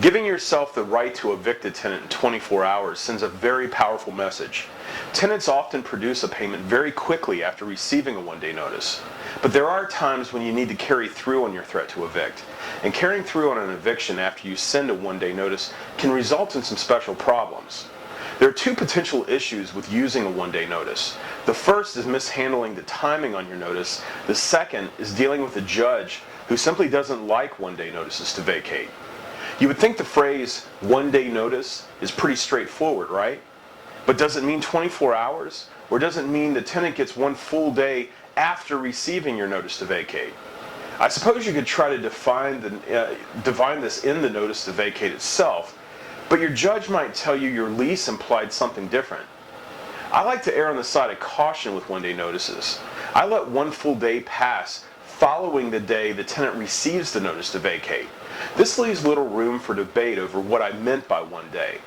Giving yourself the right to evict a tenant in 24 hours sends a very powerful message. Tenants often produce a payment very quickly after receiving a one-day notice. But there are times when you need to carry through on your threat to evict. And carrying through on an eviction after you send a one-day notice can result in some special problems. There are two potential issues with using a one-day notice. The first is mishandling the timing on your notice. The second is dealing with a judge who simply doesn't like one-day notices to vacate. You would think the phrase one-day notice is pretty straightforward, right? But does it mean 24 hours? Or does it mean the tenant gets one full day after receiving your notice to vacate? I suppose you could try to define this in the notice to vacate itself, but your judge might tell you your lease implied something different. I like to err on the side of caution with one-day notices. I let one full day pass following the day the tenant receives the notice to vacate. This leaves little room for debate over what I meant by one day.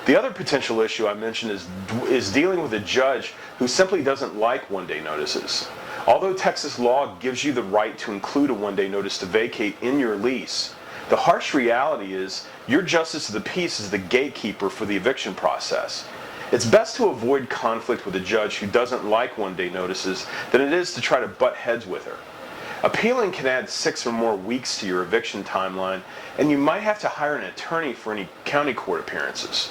The other potential issue I mentioned is dealing with a judge who simply doesn't like one-day notices. Although Texas law gives you the right to include a one-day notice to vacate in your lease, the harsh reality is your justice of the peace is the gatekeeper for the eviction process. It's best to avoid conflict with a judge who doesn't like one-day notices than it is to try to butt heads with her. Appealing can add 6 or more weeks to your eviction timeline, and you might have to hire an attorney for any county court appearances.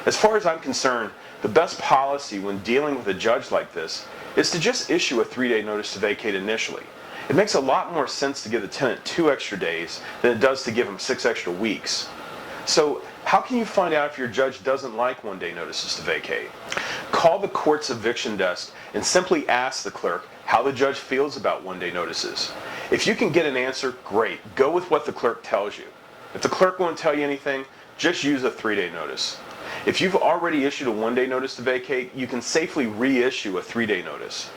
As far as I'm concerned, the best policy when dealing with a judge like this is to just issue a 3-day notice to vacate initially. It makes a lot more sense to give the tenant 2 extra days than it does to give him 6 extra weeks. So, how can you find out if your judge doesn't like one-day notices to vacate? Call the court's eviction desk and simply ask the clerk how the judge feels about one-day notices. If you can get an answer, great. Go with what the clerk tells you. If the clerk won't tell you anything, just use a 3-day notice. If you've already issued a one-day notice to vacate, you can safely reissue a 3-day notice.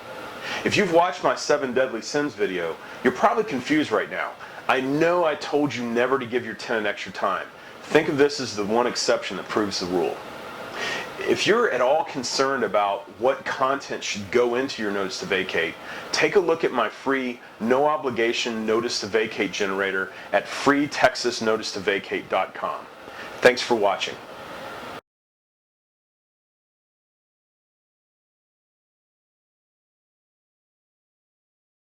If you've watched my 7 Deadly Sins video, you're probably confused right now. I know I told you never to give your tenant extra time. Think of this as the one exception that proves the rule. If you're at all concerned about what content should go into your notice to vacate, take a look at my free, no obligation notice to vacate generator at freetexasnoticetovacate.com. Thanks for watching.